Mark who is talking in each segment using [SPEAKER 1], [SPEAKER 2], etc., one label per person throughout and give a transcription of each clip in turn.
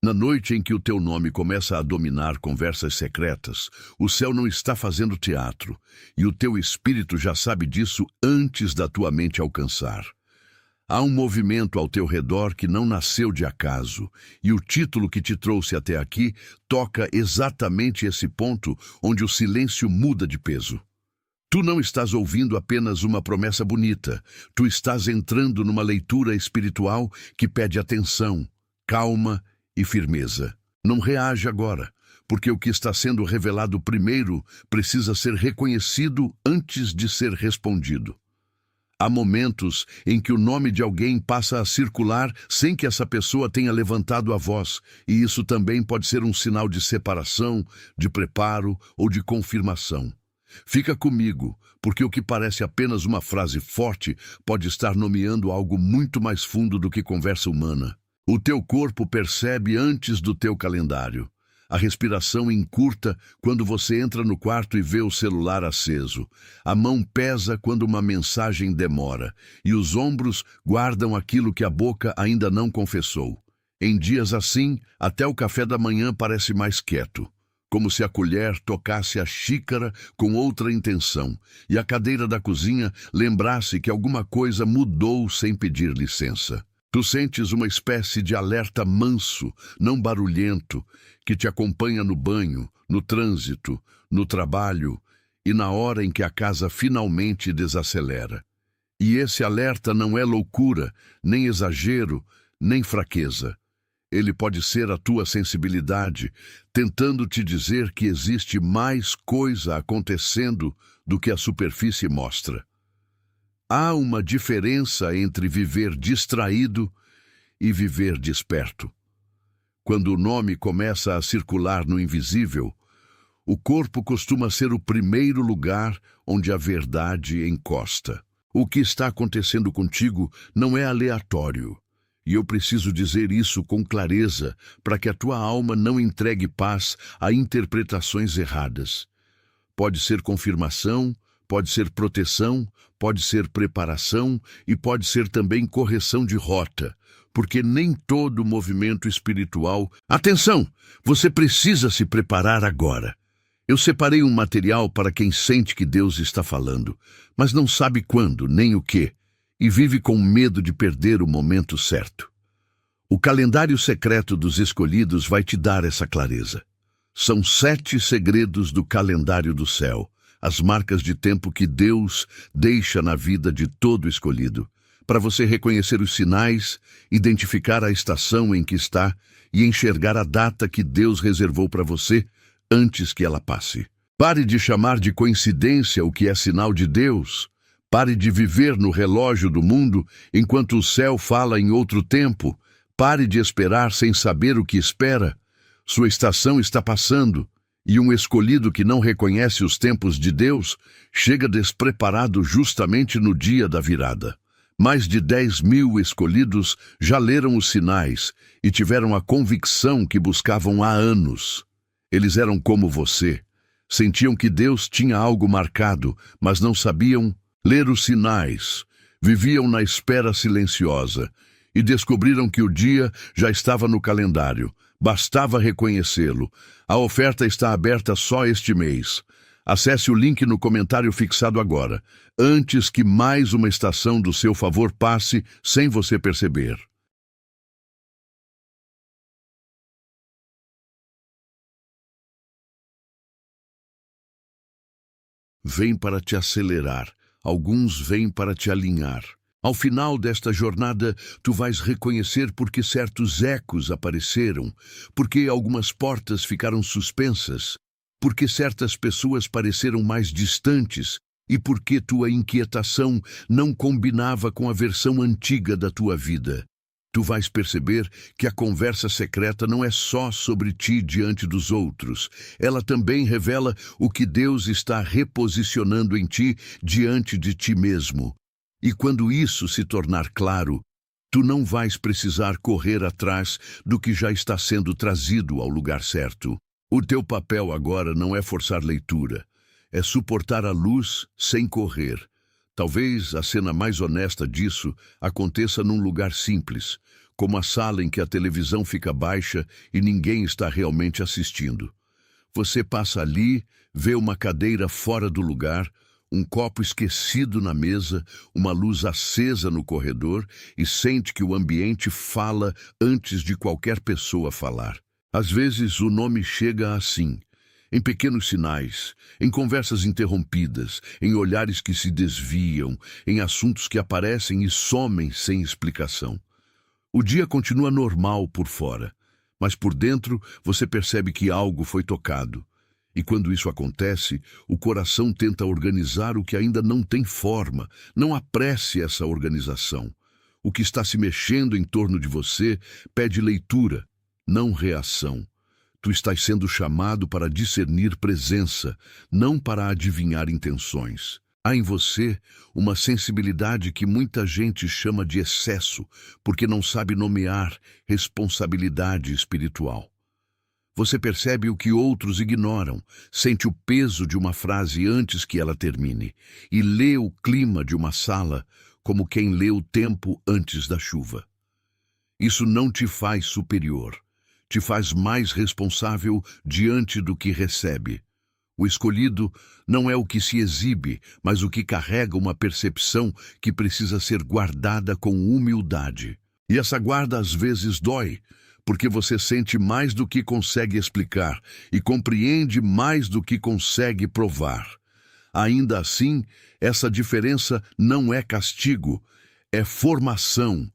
[SPEAKER 1] Na noite em que o teu nome começa a dominar conversas secretas, o céu não está fazendo teatro, e o teu espírito já sabe disso antes da tua mente alcançar. Há um movimento ao teu redor que não nasceu de acaso, e o título que te trouxe até aqui toca exatamente esse ponto onde o silêncio muda de peso. Tu não estás ouvindo apenas uma promessa bonita, tu estás entrando numa leitura espiritual que pede atenção, calma e firmeza. Não reage agora, porque o que está sendo revelado primeiro precisa ser reconhecido antes de ser respondido. Há momentos em que o nome de alguém passa a circular sem que essa pessoa tenha levantado a voz, e isso também pode ser um sinal de separação, de preparo ou de confirmação. Fica comigo, porque o que parece apenas uma frase forte pode estar nomeando algo muito mais fundo do que conversa humana. O teu corpo percebe antes do teu calendário. A respiração encurta quando você entra no quarto e vê o celular aceso. A mão pesa quando uma mensagem demora, e os ombros guardam aquilo que a boca ainda não confessou. Em dias assim, até o café da manhã parece mais quieto, como se a colher tocasse a xícara com outra intenção, e a cadeira da cozinha lembrasse que alguma coisa mudou sem pedir licença. Tu sentes uma espécie de alerta manso, não barulhento, que te acompanha no banho, no trânsito, no trabalho e na hora em que a casa finalmente desacelera. E esse alerta não é loucura, nem exagero, nem fraqueza. Ele pode ser a tua sensibilidade, tentando te dizer que existe mais coisa acontecendo do que a superfície mostra. Há uma diferença entre viver distraído e viver desperto. Quando o nome começa a circular no invisível, o corpo costuma ser o primeiro lugar onde a verdade encosta. O que está acontecendo contigo não é aleatório, e eu preciso dizer isso com clareza para que a tua alma não entregue paz a interpretações erradas. Pode ser confirmação, pode ser proteção, pode ser preparação e pode ser também correção de rota, porque nem todo movimento espiritual... Atenção! Você precisa se preparar agora. Eu separei um material para quem sente que Deus está falando, mas não sabe quando, nem o que, e vive com medo de perder o momento certo. O calendário secreto dos escolhidos vai te dar essa clareza. São 7 segredos do calendário do céu, as marcas de tempo que Deus deixa na vida de todo escolhido, para você reconhecer os sinais, identificar a estação em que está e enxergar a data que Deus reservou para você antes que ela passe. Pare de chamar de coincidência o que é sinal de Deus. Pare de viver no relógio do mundo enquanto o céu fala em outro tempo. Pare de esperar sem saber o que espera. Sua estação está passando. E um escolhido que não reconhece os tempos de Deus chega despreparado justamente no dia da virada. Mais de 10.000 escolhidos já leram os sinais e tiveram a convicção que buscavam há anos. Eles eram como você. Sentiam que Deus tinha algo marcado, mas não sabiam ler os sinais. Viviam na espera silenciosa e descobriram que o dia já estava no calendário. Bastava reconhecê-lo. A oferta está aberta só este mês. Acesse o link no comentário fixado agora, antes que mais uma estação do seu favor passe sem você perceber. Vem para te acelerar, alguns vêm para te alinhar. Ao final desta jornada, tu vais reconhecer por que certos ecos apareceram, porque algumas portas ficaram suspensas, porque certas pessoas pareceram mais distantes e porque tua inquietação não combinava com a versão antiga da tua vida. Tu vais perceber que a conversa secreta não é só sobre ti diante dos outros. Ela também revela o que Deus está reposicionando em ti diante de ti mesmo. E quando isso se tornar claro, tu não vais precisar correr atrás do que já está sendo trazido ao lugar certo. O teu papel agora não é forçar leitura, é suportar a luz sem correr. Talvez a cena mais honesta disso aconteça num lugar simples, como a sala em que a televisão fica baixa e ninguém está realmente assistindo. Você passa ali, vê uma cadeira fora do lugar, um copo esquecido na mesa, uma luz acesa no corredor e sente que o ambiente fala antes de qualquer pessoa falar. Às vezes o nome chega assim, em pequenos sinais, em conversas interrompidas, em olhares que se desviam, em assuntos que aparecem e somem sem explicação. O dia continua normal por fora, mas por dentro você percebe que algo foi tocado. E quando isso acontece, o coração tenta organizar o que ainda não tem forma. Não apresse essa organização. O que está se mexendo em torno de você pede leitura, não reação. Tu estás sendo chamado para discernir presença, não para adivinhar intenções. Há em você uma sensibilidade que muita gente chama de excesso, porque não sabe nomear responsabilidade espiritual. Você percebe o que outros ignoram, sente o peso de uma frase antes que ela termine, e lê o clima de uma sala como quem lê o tempo antes da chuva. Isso não te faz superior, te faz mais responsável diante do que recebe. O escolhido não é o que se exibe, mas o que carrega uma percepção que precisa ser guardada com humildade. E essa guarda às vezes dói, porque você sente mais do que consegue explicar e compreende mais do que consegue provar. Ainda assim, essa diferença não é castigo, é formação.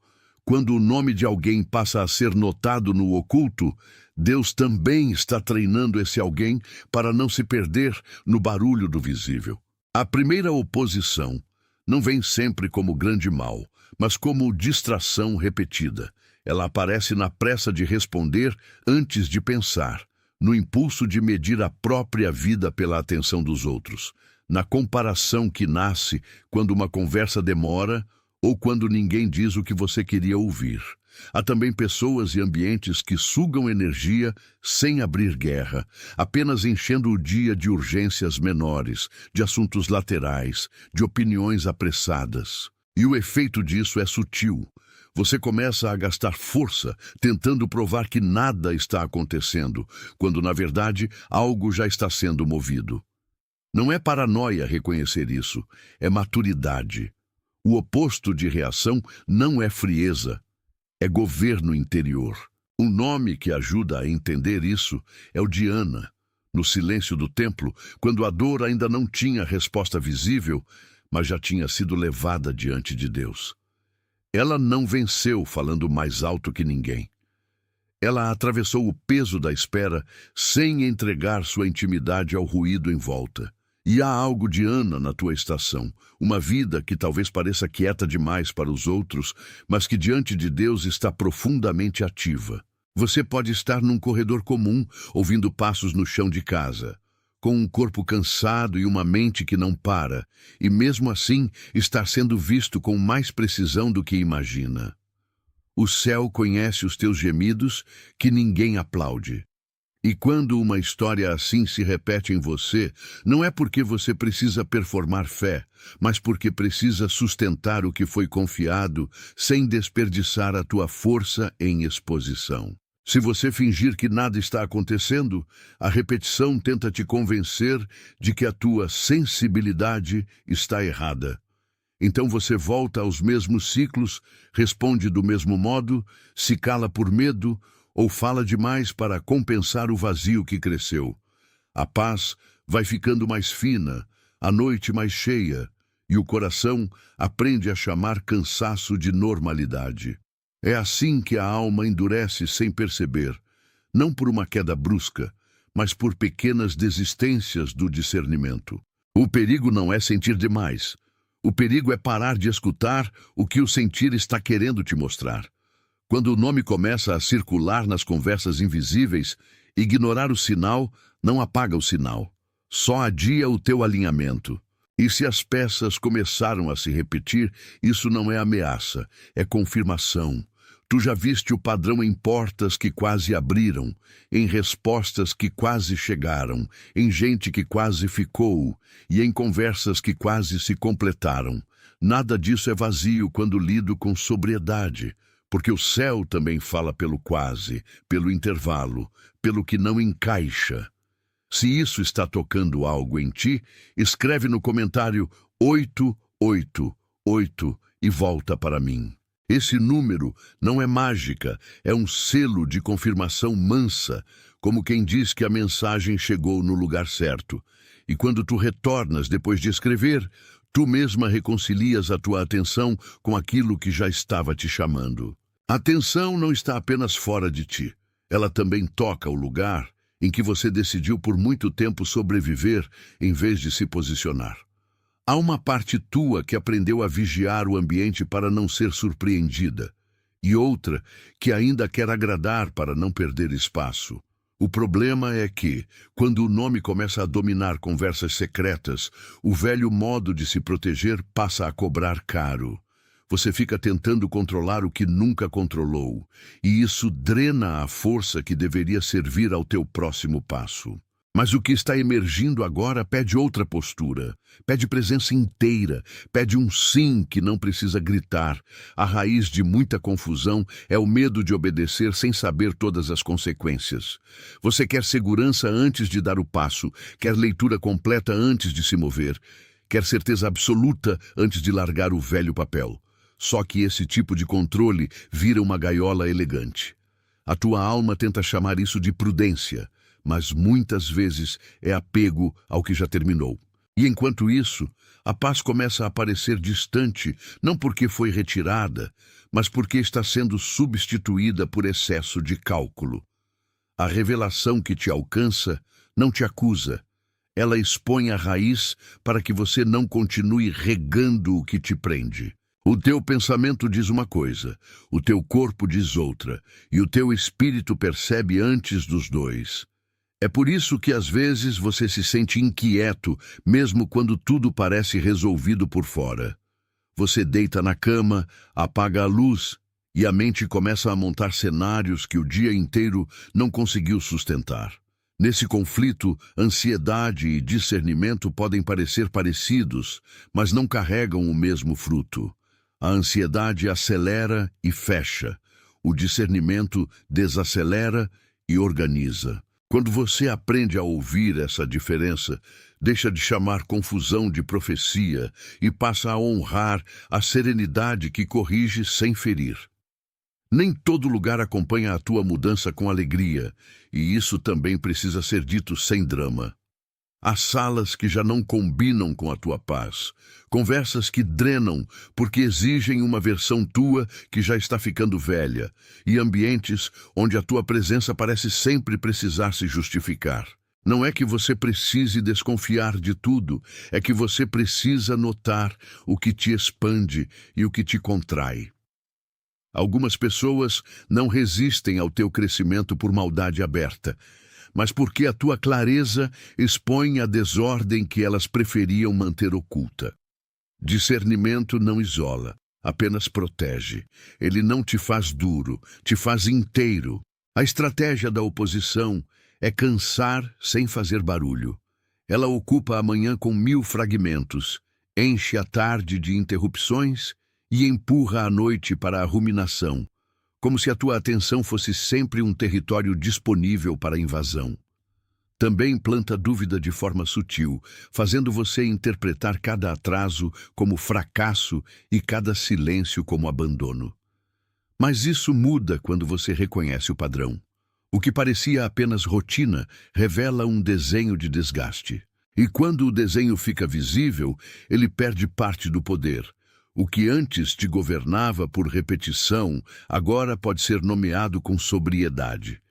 [SPEAKER 1] Quando o nome de alguém passa a ser notado no oculto, Deus também está treinando esse alguém para não se perder no barulho do visível. A primeira oposição não vem sempre como grande mal, mas como distração repetida. Ela aparece na pressa de responder antes de pensar, no impulso de medir a própria vida pela atenção dos outros, na comparação que nasce quando uma conversa demora ou quando ninguém diz o que você queria ouvir. Há também pessoas e ambientes que sugam energia sem abrir guerra, apenas enchendo o dia de urgências menores, de assuntos laterais, de opiniões apressadas. E o efeito disso é sutil. Você começa a gastar força tentando provar que nada está acontecendo, quando na verdade algo já está sendo movido. Não é paranoia reconhecer isso, é maturidade. O oposto de reação não é frieza, é governo interior. Um nome que ajuda a entender isso é o de Ana. No silêncio do templo, quando a dor ainda não tinha resposta visível, mas já tinha sido levada diante de Deus. Ela não venceu falando mais alto que ninguém. Ela atravessou o peso da espera sem entregar sua intimidade ao ruído em volta. E há algo de Ana na tua estação, uma vida que talvez pareça quieta demais para os outros, mas que diante de Deus está profundamente ativa. Você pode estar num corredor comum, ouvindo passos no chão de casa, com um corpo cansado e uma mente que não para, e mesmo assim estar sendo visto com mais precisão do que imagina. O céu conhece os teus gemidos que ninguém aplaude. E quando uma história assim se repete em você, não é porque você precisa performar fé, mas porque precisa sustentar o que foi confiado sem desperdiçar a tua força em exposição. Se você fingir que nada está acontecendo, a repetição tenta te convencer de que a tua sensibilidade está errada. Então você volta aos mesmos ciclos, responde do mesmo modo, se cala por medo ou fala demais para compensar o vazio que cresceu. A paz vai ficando mais fina, a noite mais cheia, e o coração aprende a chamar cansaço de normalidade. É assim que a alma endurece sem perceber, não por uma queda brusca, mas por pequenas desistências do discernimento. O perigo não é sentir demais. O perigo é parar de escutar o que o sentir está querendo te mostrar. Quando o nome começa a circular nas conversas invisíveis, ignorar o sinal não apaga o sinal, só adia o teu alinhamento. E se as peças começaram a se repetir, isso não é ameaça, é confirmação. Tu já viste o padrão em portas que quase abriram, em respostas que quase chegaram, em gente que quase ficou e em conversas que quase se completaram. Nada disso é vazio quando lido com sobriedade, porque o céu também fala pelo quase, pelo intervalo, pelo que não encaixa. Se isso está tocando algo em ti, escreve no comentário 888 e volta para mim. Esse número não é mágica, é um selo de confirmação mansa, como quem diz que a mensagem chegou no lugar certo. E quando tu retornas depois de escrever, tu mesma reconcilias a tua atenção com aquilo que já estava te chamando. A atenção não está apenas fora de ti, ela também toca o lugar em que você decidiu por muito tempo sobreviver em vez de se posicionar. Há uma parte tua que aprendeu a vigiar o ambiente para não ser surpreendida, e outra que ainda quer agradar para não perder espaço. O problema é que, quando o nome começa a dominar conversas secretas, o velho modo de se proteger passa a cobrar caro. Você fica tentando controlar o que nunca controlou, e isso drena a força que deveria servir ao teu próximo passo. Mas o que está emergindo agora pede outra postura, pede presença inteira, pede um sim que não precisa gritar. A raiz de muita confusão é o medo de obedecer sem saber todas as consequências. Você quer segurança antes de dar o passo, quer leitura completa antes de se mover, quer certeza absoluta antes de largar o velho papel. Só que esse tipo de controle vira uma gaiola elegante. A tua alma tenta chamar isso de prudência, mas muitas vezes é apego ao que já terminou. E enquanto isso, a paz começa a aparecer distante, não porque foi retirada, mas porque está sendo substituída por excesso de cálculo. A revelação que te alcança não te acusa. Ela expõe a raiz para que você não continue regando o que te prende. O teu pensamento diz uma coisa, o teu corpo diz outra, e o teu espírito percebe antes dos dois. É por isso que às vezes você se sente inquieto, mesmo quando tudo parece resolvido por fora. Você deita na cama, apaga a luz, e a mente começa a montar cenários que o dia inteiro não conseguiu sustentar. Nesse conflito, ansiedade e discernimento podem parecer parecidos, mas não carregam o mesmo fruto. A ansiedade acelera e fecha. O discernimento desacelera e organiza. Quando você aprende a ouvir essa diferença, deixa de chamar confusão de profecia e passa a honrar a serenidade que corrige sem ferir. Nem todo lugar acompanha a tua mudança com alegria, e isso também precisa ser dito sem drama. Há salas que já não combinam com a tua paz, conversas que drenam porque exigem uma versão tua que já está ficando velha, e ambientes onde a tua presença parece sempre precisar se justificar. Não é que você precise desconfiar de tudo, é que você precisa notar o que te expande e o que te contrai. Algumas pessoas não resistem ao teu crescimento por maldade aberta, mas porque a tua clareza expõe a desordem que elas preferiam manter oculta. Discernimento não isola, apenas protege. Ele não te faz duro, te faz inteiro. A estratégia da oposição é cansar sem fazer barulho. Ela ocupa a manhã com 1000 fragmentos, enche a tarde de interrupções e empurra a noite para a ruminação, como se a tua atenção fosse sempre um território disponível para invasão. Também planta dúvida de forma sutil, fazendo você interpretar cada atraso como fracasso e cada silêncio como abandono. Mas isso muda quando você reconhece o padrão. O que parecia apenas rotina revela um desenho de desgaste. E quando o desenho fica visível, ele perde parte do poder. O que antes te governava por repetição, agora pode ser nomeado com sobriedade.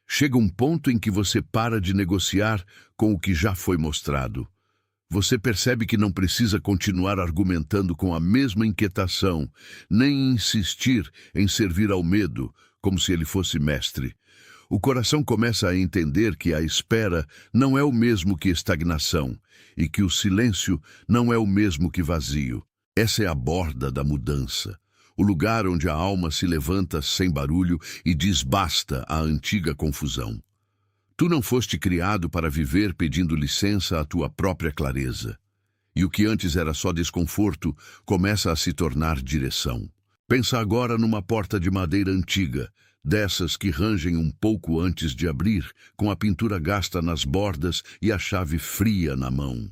[SPEAKER 1] Chega um ponto em que você para de negociar com o que já foi mostrado. Você percebe que não precisa continuar argumentando com a mesma inquietação, nem insistir em servir ao medo, como se ele fosse mestre. O coração começa a entender que a espera não é o mesmo que estagnação, e que o silêncio não é o mesmo que vazio. Essa é a borda da mudança, o lugar onde a alma se levanta sem barulho e diz basta à antiga confusão. Tu não foste criado para viver pedindo licença à tua própria clareza. E o que antes era só desconforto começa a se tornar direção. Pensa agora numa porta de madeira antiga, dessas que rangem um pouco antes de abrir, com a pintura gasta nas bordas e a chave fria na mão.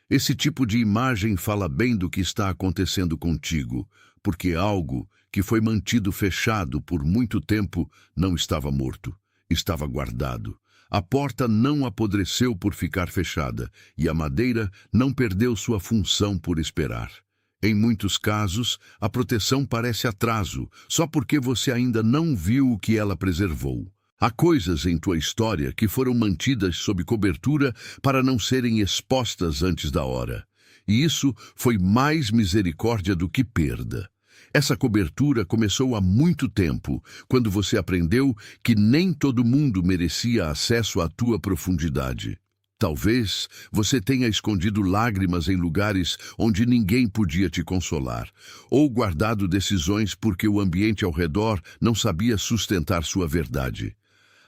[SPEAKER 1] Esse tipo de imagem fala bem do que está acontecendo contigo, porque algo que foi mantido fechado por muito tempo não estava morto, estava guardado. A porta não apodreceu por ficar fechada, e a madeira não perdeu sua função por esperar. Em muitos casos, a proteção parece atraso, só porque você ainda não viu o que ela preservou. Há coisas em tua história que foram mantidas sob cobertura para não serem expostas antes da hora. E isso foi mais misericórdia do que perda. Essa cobertura começou há muito tempo, quando você aprendeu que nem todo mundo merecia acesso à tua profundidade. Talvez você tenha escondido lágrimas em lugares onde ninguém podia te consolar, ou guardado decisões porque o ambiente ao redor não sabia sustentar sua verdade.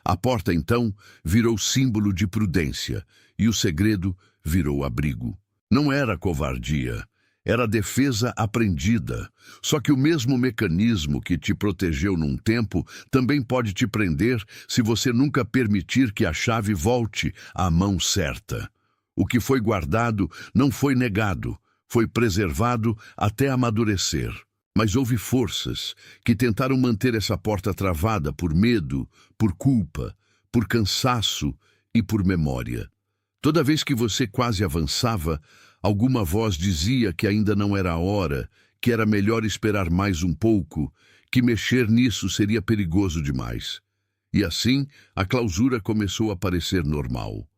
[SPEAKER 1] A porta, então, virou símbolo de prudência, e o segredo virou abrigo. Não era covardia, era defesa aprendida. Só que o mesmo mecanismo que te protegeu num tempo também pode te prender se você nunca permitir que a chave volte à mão certa. O que foi guardado não foi negado, foi preservado até amadurecer. Mas houve forças que tentaram manter essa porta travada por medo, por culpa, por cansaço e por memória. Toda vez que você quase avançava, alguma voz dizia que ainda não era a hora, que era melhor esperar mais um pouco, que mexer nisso seria perigoso demais. E assim, a clausura começou a parecer normal.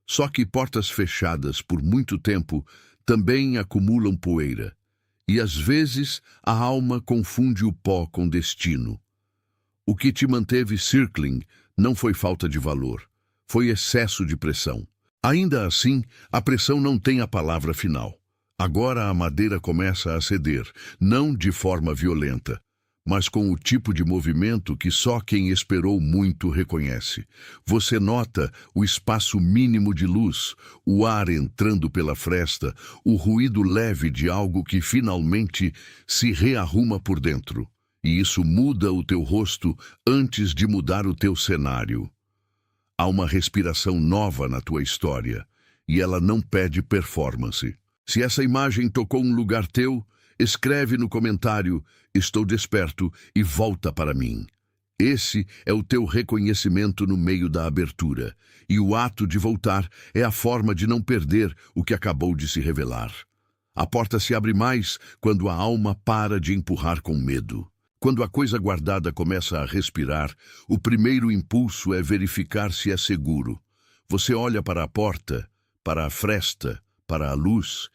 [SPEAKER 1] Só que portas fechadas por muito tempo também acumulam poeira. E às vezes a alma confunde o pó com destino. O que te manteve circling não foi falta de valor, foi excesso de pressão. Ainda assim, a pressão não tem a palavra final. Agora a madeira começa a ceder, não de forma violenta, mas com o tipo de movimento que só quem esperou muito reconhece. Você nota o espaço mínimo de luz, o ar entrando pela fresta, o ruído leve de algo que finalmente se rearruma por dentro. E isso muda o teu rosto antes de mudar o teu cenário. Há uma respiração nova na tua história, e ela não pede performance. Se essa imagem tocou um lugar teu, escreve no comentário: estou desperto e volta para mim. Esse é o teu reconhecimento no meio da abertura, e o ato de voltar é a forma de não perder o que acabou de se revelar. A porta se abre mais quando a alma para de empurrar com medo. Quando a coisa guardada começa a respirar, o primeiro impulso é verificar se é seguro. Você olha para a porta, para a fresta, para a luz,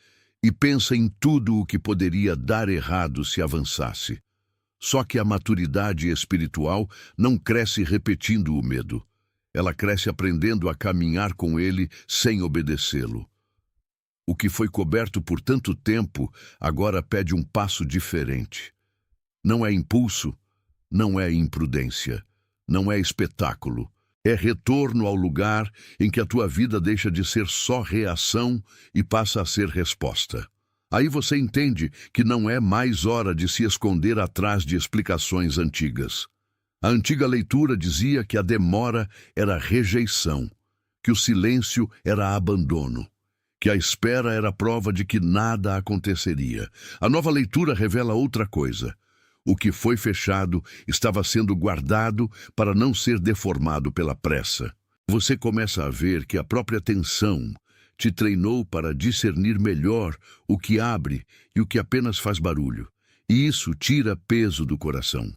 [SPEAKER 1] e pensa em tudo o que poderia dar errado se avançasse. Só que a maturidade espiritual não cresce repetindo o medo. Ela cresce aprendendo a caminhar com ele sem obedecê-lo. O que foi coberto por tanto tempo agora pede um passo diferente. Não é impulso, não é imprudência, não é espetáculo. É retorno ao lugar em que a tua vida deixa de ser só reação e passa a ser resposta. Aí você entende que não é mais hora de se esconder atrás de explicações antigas. A antiga leitura dizia que a demora era rejeição, que o silêncio era abandono, que a espera era prova de que nada aconteceria. A nova leitura revela outra coisa. O que foi fechado estava sendo guardado para não ser deformado pela pressa. Você começa a ver que a própria tensão te treinou para discernir melhor o que abre e o que apenas faz barulho. E isso tira peso do coração.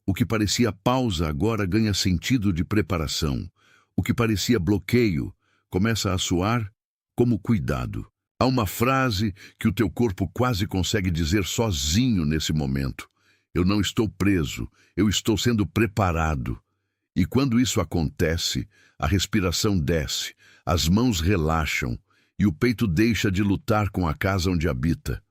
[SPEAKER 1] O que parecia pausa agora ganha sentido de preparação. O que parecia bloqueio começa a soar como cuidado. Há uma frase que o teu corpo quase consegue dizer sozinho nesse momento. Eu não estou preso, eu estou sendo preparado. E quando isso acontece, a respiração desce, as mãos relaxam e o peito deixa de lutar com a casa onde habita.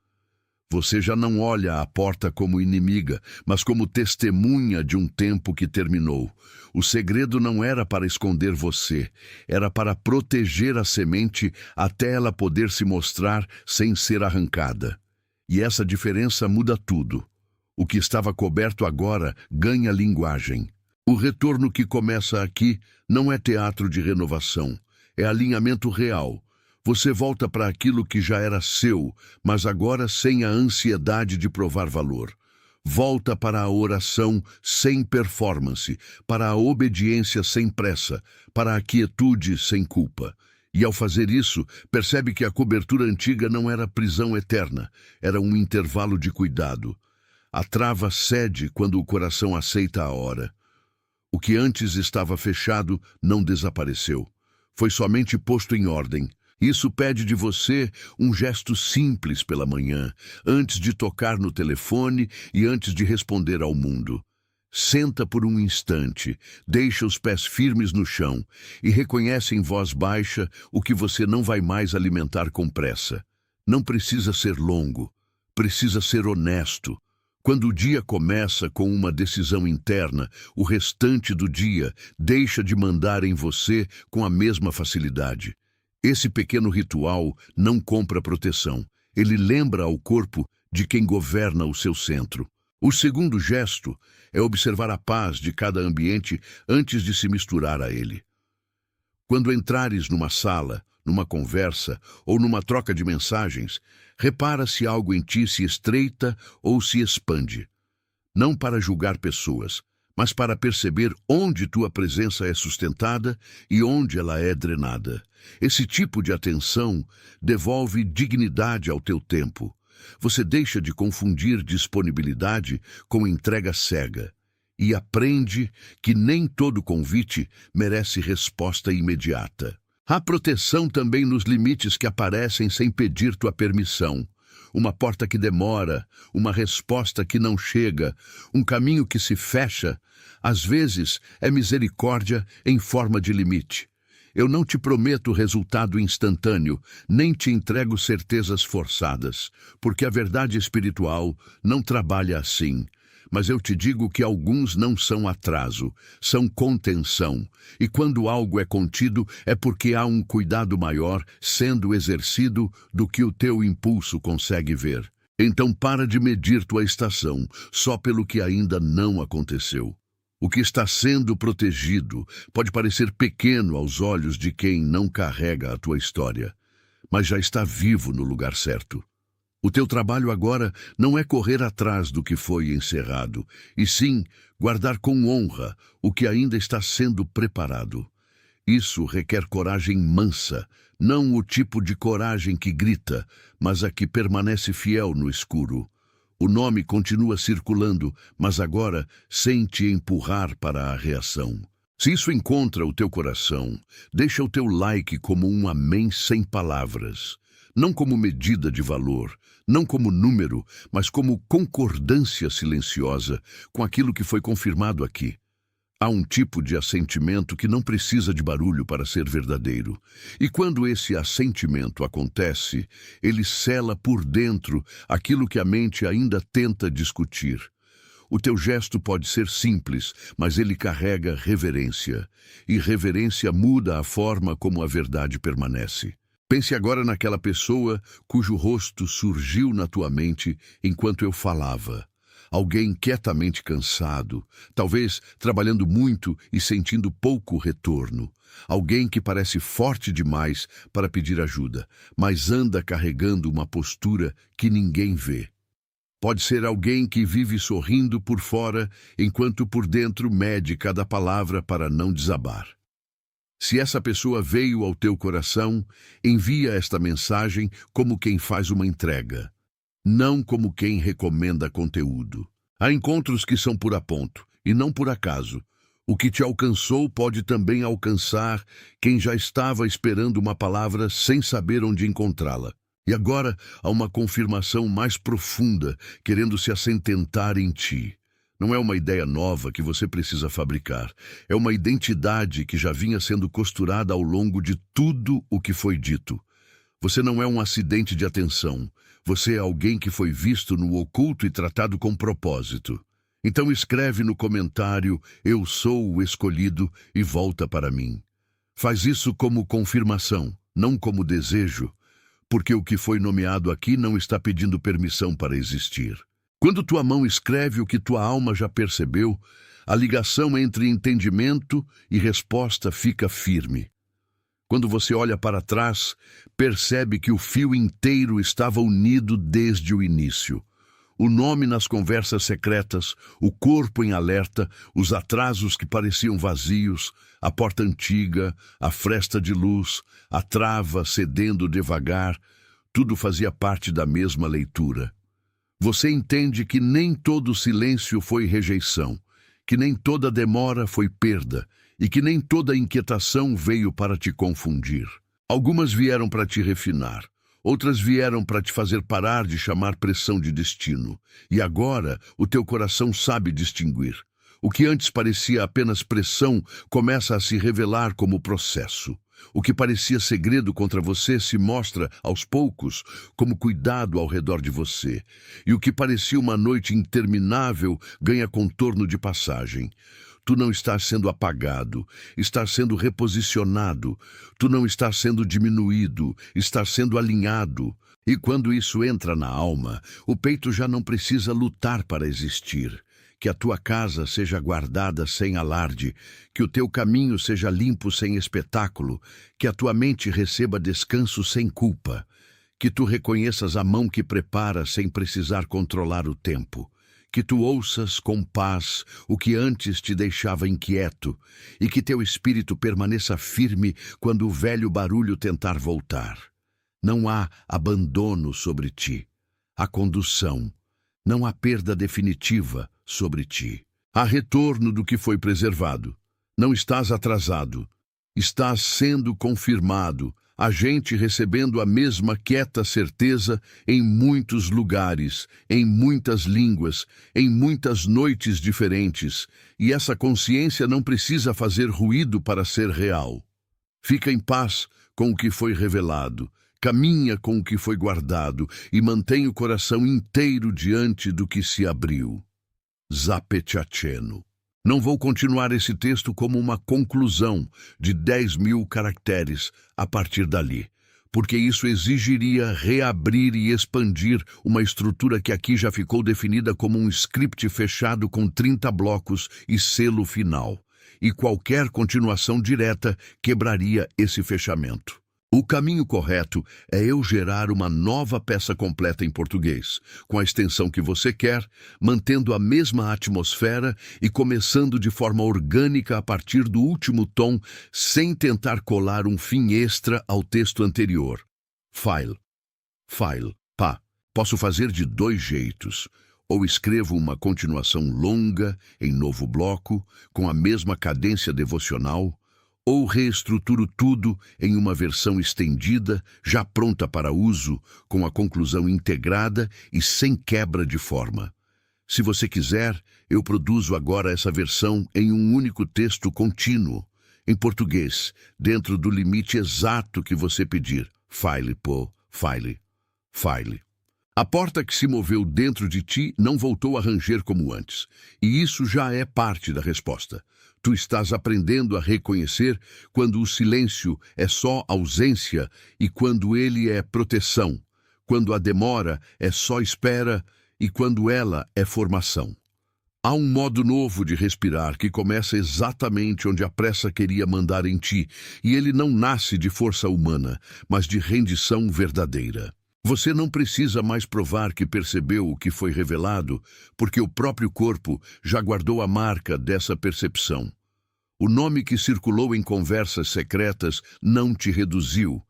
[SPEAKER 1] Você já não olha a porta como inimiga, mas como testemunha de um tempo que terminou. O segredo não era para esconder você, era para proteger a semente até ela poder se mostrar sem ser arrancada. E essa diferença muda tudo. O que estava coberto agora ganha linguagem. O retorno que começa aqui não é teatro de renovação, é alinhamento real. Você volta para aquilo que já era seu, mas agora sem a ansiedade de provar valor. Volta para a oração sem performance, para a obediência sem pressa, para a quietude sem culpa. E ao fazer isso, percebe que a cobertura antiga não era prisão eterna, era um intervalo de cuidado. A trava cede quando o coração aceita a hora. O que antes estava fechado não desapareceu. Foi somente posto em ordem. Isso pede de você um gesto simples pela manhã, antes de tocar no telefone e antes de responder ao mundo. Senta por um instante, deixa os pés firmes no chão e reconhece em voz baixa o que você não vai mais alimentar com pressa. Não precisa ser longo, precisa ser honesto. Quando o dia começa com uma decisão interna, o restante do dia deixa de mandar em você com a mesma facilidade. Esse pequeno ritual não compra proteção. Ele lembra ao corpo de quem governa o seu centro. O segundo gesto é observar a paz de cada ambiente antes de se misturar a ele. Quando entrares numa sala, numa conversa ou numa troca de mensagens, repara se algo em ti se estreita ou se expande. Não para julgar pessoas, mas para perceber onde tua presença é sustentada e onde ela é drenada. Esse tipo de atenção devolve dignidade ao teu tempo. Você deixa de confundir disponibilidade com entrega cega e aprende que nem todo convite merece resposta imediata. Há proteção também nos limites que aparecem sem pedir tua permissão. Uma porta que demora, uma resposta que não chega, um caminho que se fecha, às vezes é misericórdia em forma de limite. Eu não te prometo resultado instantâneo, nem te entrego certezas forçadas, porque a verdade espiritual não trabalha assim. Mas eu te digo que alguns não são atraso, são contenção. E quando algo é contido, é porque há um cuidado maior sendo exercido do que o teu impulso consegue ver. Então para de medir tua estação só pelo que ainda não aconteceu. O que está sendo protegido pode parecer pequeno aos olhos de quem não carrega a tua história, mas já está vivo no lugar certo. O teu trabalho agora não é correr atrás do que foi encerrado, e sim guardar com honra o que ainda está sendo preparado. Isso requer coragem mansa, não o tipo de coragem que grita, mas a que permanece fiel no escuro. O nome continua circulando, mas agora sem te empurrar para a reação. Se isso encontra o teu coração, deixa o teu like como um amém sem palavras. Não como medida de valor, não como número, mas como concordância silenciosa com aquilo que foi confirmado aqui. Há um tipo de assentimento que não precisa de barulho para ser verdadeiro. E quando esse assentimento acontece, ele sela por dentro aquilo que a mente ainda tenta discutir. O teu gesto pode ser simples, mas ele carrega reverência. E reverência muda a forma como a verdade permanece. Pense agora naquela pessoa cujo rosto surgiu na tua mente enquanto eu falava. Alguém quietamente cansado, talvez trabalhando muito e sentindo pouco retorno. Alguém que parece forte demais para pedir ajuda, mas anda carregando uma postura que ninguém vê. Pode ser alguém que vive sorrindo por fora, enquanto por dentro mede cada palavra para não desabar. Se essa pessoa veio ao teu coração, envia esta mensagem como quem faz uma entrega, não como quem recomenda conteúdo. Há encontros que são por aponto, e não por acaso. O que te alcançou pode também alcançar quem já estava esperando uma palavra sem saber onde encontrá-la. E agora há uma confirmação mais profunda, querendo se assentar em ti. Não é uma ideia nova que você precisa fabricar. É uma identidade que já vinha sendo costurada ao longo de tudo o que foi dito. Você não é um acidente de atenção. Você é alguém que foi visto no oculto e tratado com propósito. Então escreve no comentário, eu sou o escolhido, e volta para mim. Faz isso como confirmação, não como desejo, porque o que foi nomeado aqui não está pedindo permissão para existir. Quando tua mão escreve o que tua alma já percebeu, a ligação entre entendimento e resposta fica firme. Quando você olha para trás, percebe que o fio inteiro estava unido desde o início. O nome nas conversas secretas, o corpo em alerta, os atrasos que pareciam vazios, a porta antiga, a fresta de luz, a trava cedendo devagar, tudo fazia parte da mesma leitura. Você entende que nem todo silêncio foi rejeição, que nem toda demora foi perda, e que nem toda inquietação veio para te confundir. Algumas vieram para te refinar, outras vieram para te fazer parar de chamar pressão de destino. E agora o teu coração sabe distinguir. O que antes parecia apenas pressão começa a se revelar como processo. O que parecia segredo contra você se mostra, aos poucos, como cuidado ao redor de você. E o que parecia uma noite interminável ganha contorno de passagem. Tu não estás sendo apagado, estás sendo reposicionado. Tu não estás sendo diminuído, estás sendo alinhado. E quando isso entra na alma, o peito já não precisa lutar para existir. Que a tua casa seja guardada sem alarde, que o teu caminho seja limpo sem espetáculo, que a tua mente receba descanso sem culpa, que tu reconheças a mão que prepara sem precisar controlar o tempo. Que tu ouças com paz o que antes te deixava inquieto e que teu espírito permaneça firme quando o velho barulho tentar voltar. Não há abandono sobre ti. Há condução. Não há perda definitiva sobre ti. Há retorno do que foi preservado. Não estás atrasado. Estás sendo confirmado. A gente recebendo a mesma quieta certeza em muitos lugares, em muitas línguas, em muitas noites diferentes, e essa consciência não precisa fazer ruído para ser real. Fica em paz com o que foi revelado, caminha com o que foi guardado e mantém o coração inteiro diante do que se abriu. Zapetiaceno. Não vou continuar esse texto como uma conclusão de 10.000 caracteres a partir dali, porque isso exigiria reabrir e expandir uma estrutura que aqui já ficou definida como um script fechado com 30 blocos e selo final, e qualquer continuação direta quebraria esse fechamento. O caminho correto é eu gerar uma nova peça completa em português, com a extensão que você quer, mantendo a mesma atmosfera e começando de forma orgânica a partir do último tom, sem tentar colar um fim extra ao texto anterior. File. Pá. Posso fazer de 2 jeitos. Ou escrevo uma continuação longa, em novo bloco, com a mesma cadência devocional, ou reestruturo tudo em uma versão estendida, já pronta para uso, com a conclusão integrada e sem quebra de forma. Se você quiser, eu produzo agora essa versão em um único texto contínuo, em português, dentro do limite exato que você pedir. File. A porta que se moveu dentro de ti não voltou a ranger como antes, e isso já é parte da resposta. Tu estás aprendendo a reconhecer quando o silêncio é só ausência e quando ele é proteção, quando a demora é só espera e quando ela é formação. Há um modo novo de respirar que começa exatamente onde a pressa queria mandar em ti, e ele não nasce de força humana, mas de rendição verdadeira. Você não precisa mais provar que percebeu o que foi revelado, porque o próprio corpo já guardou a marca dessa percepção. O nome que circulou em conversas secretas não te reduziu,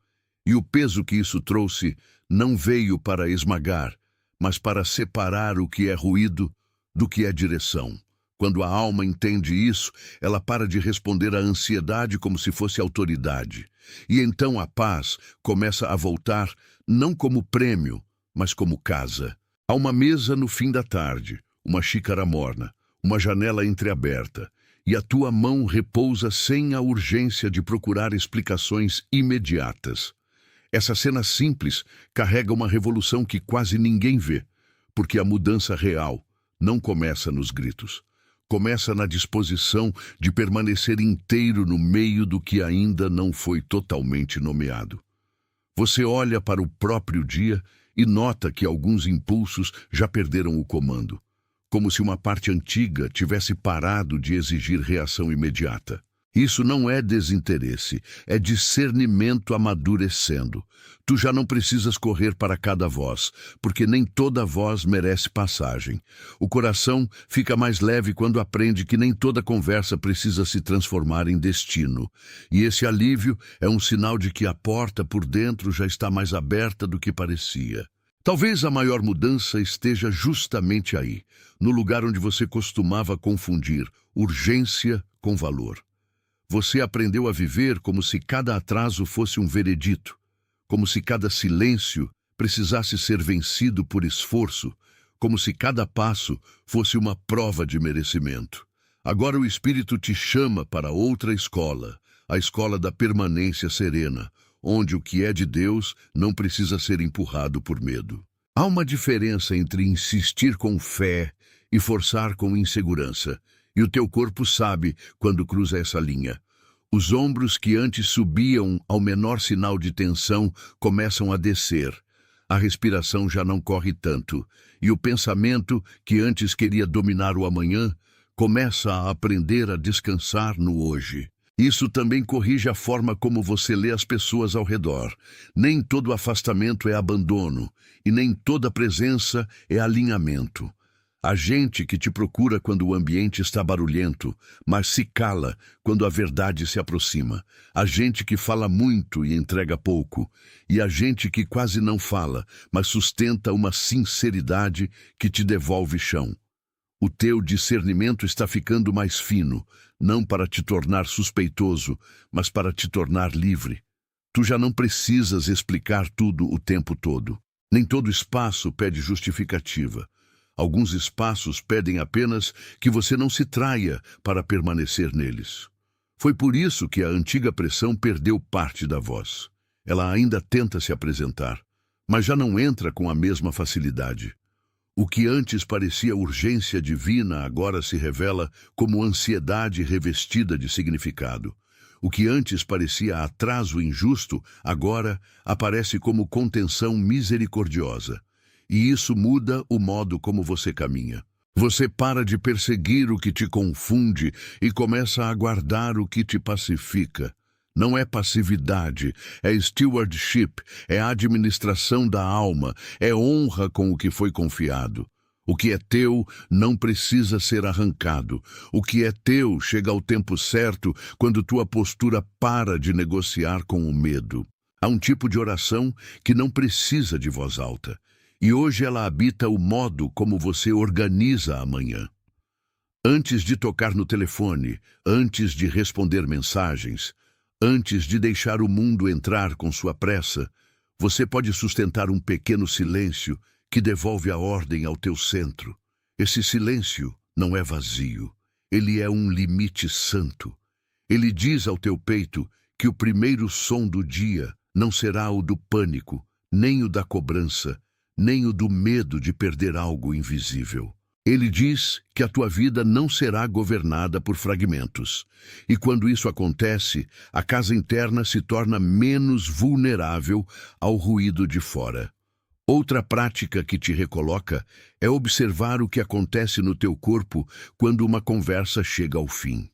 [SPEAKER 1] e o peso que isso trouxe não veio para esmagar, mas para separar o que é ruído do que é direção. Quando a alma entende isso, ela para de responder à ansiedade como se fosse autoridade. E então a paz começa a voltar não como prêmio, mas como casa. Há uma mesa no fim da tarde, uma xícara morna, uma janela entreaberta, e a tua mão repousa sem a urgência de procurar explicações imediatas. Essa cena simples carrega uma revolução que quase ninguém vê, porque a mudança real não começa nos gritos. Começa na disposição de permanecer inteiro no meio do que ainda não foi totalmente nomeado. Você olha para o próprio dia e nota que alguns impulsos já perderam o comando, como se uma parte antiga tivesse parado de exigir reação imediata. Isso não é desinteresse, é discernimento amadurecendo. Tu já não precisas correr para cada voz, porque nem toda voz merece passagem. O coração fica mais leve quando aprende que nem toda conversa precisa se transformar em destino. E esse alívio é um sinal de que a porta por dentro já está mais aberta do que parecia. Talvez a maior mudança esteja justamente aí, no lugar onde você costumava confundir urgência com valor. Você aprendeu a viver como se cada atraso fosse um veredito, como se cada silêncio precisasse ser vencido por esforço, como se cada passo fosse uma prova de merecimento. Agora o Espírito te chama para outra escola, a escola da permanência serena, onde o que é de Deus não precisa ser empurrado por medo. Há uma diferença entre insistir com fé e forçar com insegurança. E o teu corpo sabe quando cruza essa linha. Os ombros que antes subiam ao menor sinal de tensão começam a descer. A respiração já não corre tanto. E o pensamento, que antes queria dominar o amanhã, começa a aprender a descansar no hoje. Isso também corrige a forma como você lê as pessoas ao redor. Nem todo afastamento é abandono, e nem toda presença é alinhamento. Há gente que te procura quando o ambiente está barulhento, mas se cala quando a verdade se aproxima. Há gente que fala muito e entrega pouco. E há gente que quase não fala, mas sustenta uma sinceridade que te devolve chão. O teu discernimento está ficando mais fino, não para te tornar suspeitoso, mas para te tornar livre. Tu já não precisas explicar tudo o tempo todo. Nem todo espaço pede justificativa. Alguns espaços pedem apenas que você não se traia para permanecer neles. Foi por isso que a antiga pressão perdeu parte da voz. Ela ainda tenta se apresentar, mas já não entra com a mesma facilidade. O que antes parecia urgência divina agora se revela como ansiedade revestida de significado. O que antes parecia atraso injusto agora aparece como contenção misericordiosa. E isso muda o modo como você caminha. Você para de perseguir o que te confunde e começa a guardar o que te pacifica. Não é passividade, é stewardship, é administração da alma, é honra com o que foi confiado. O que é teu não precisa ser arrancado. O que é teu chega ao tempo certo quando tua postura para de negociar com o medo. Há um tipo de oração que não precisa de voz alta. E hoje ela habita o modo como você organiza amanhã. Antes de tocar no telefone, antes de responder mensagens, antes de deixar o mundo entrar com sua pressa, você pode sustentar um pequeno silêncio que devolve a ordem ao teu centro. Esse silêncio não é vazio, ele é um limite santo. Ele diz ao teu peito que o primeiro som do dia não será o do pânico, nem o da cobrança, nem o do medo de perder algo invisível. Ele diz que a tua vida não será governada por fragmentos. E quando isso acontece, a casa interna se torna menos vulnerável ao ruído de fora. Outra prática que te recoloca é observar o que acontece no teu corpo quando uma conversa chega ao fim.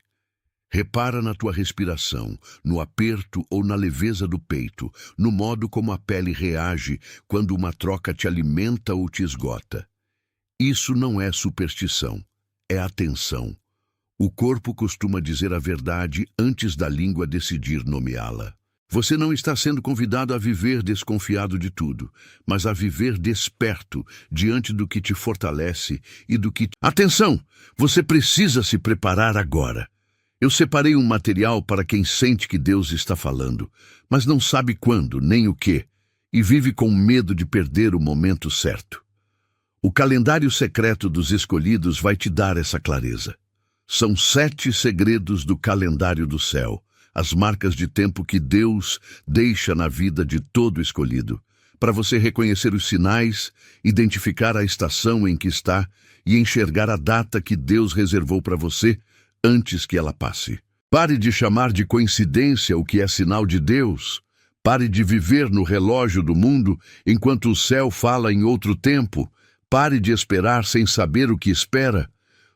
[SPEAKER 1] Repara na tua respiração, no aperto ou na leveza do peito, no modo como a pele reage quando uma troca te alimenta ou te esgota. Isso não é superstição, é atenção. O corpo costuma dizer a verdade antes da língua decidir nomeá-la. Você não está sendo convidado a viver desconfiado de tudo, mas a viver desperto diante do que te fortalece e do que... Atenção! Você precisa se preparar agora. Eu separei um material para quem sente que Deus está falando, mas não sabe quando, nem o que, e vive com medo de perder o momento certo. O calendário secreto dos escolhidos vai te dar essa clareza. São 7 segredos do calendário do céu, as marcas de tempo que Deus deixa na vida de todo escolhido, para você reconhecer os sinais, identificar a estação em que está e enxergar a data que Deus reservou para você antes que ela passe. Pare de chamar de coincidência o que é sinal de Deus. Pare de viver no relógio do mundo enquanto o céu fala em outro tempo. Pare de esperar sem saber o que espera.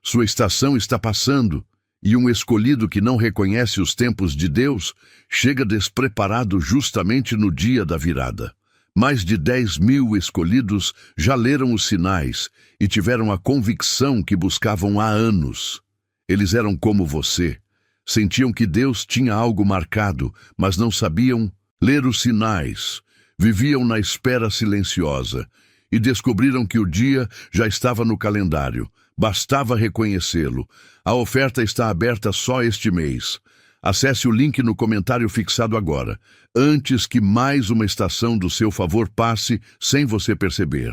[SPEAKER 1] Sua estação está passando, e um escolhido que não reconhece os tempos de Deus chega despreparado justamente no dia da virada. Mais de 10.000 escolhidos já leram os sinais e tiveram a convicção que buscavam há anos. Eles eram como você. Sentiam que Deus tinha algo marcado, mas não sabiam ler os sinais. Viviam na espera silenciosa e descobriram que o dia já estava no calendário. Bastava reconhecê-lo. A oferta está aberta só este mês. Acesse o link no comentário fixado agora, antes que mais uma estação do seu favor passe sem você perceber.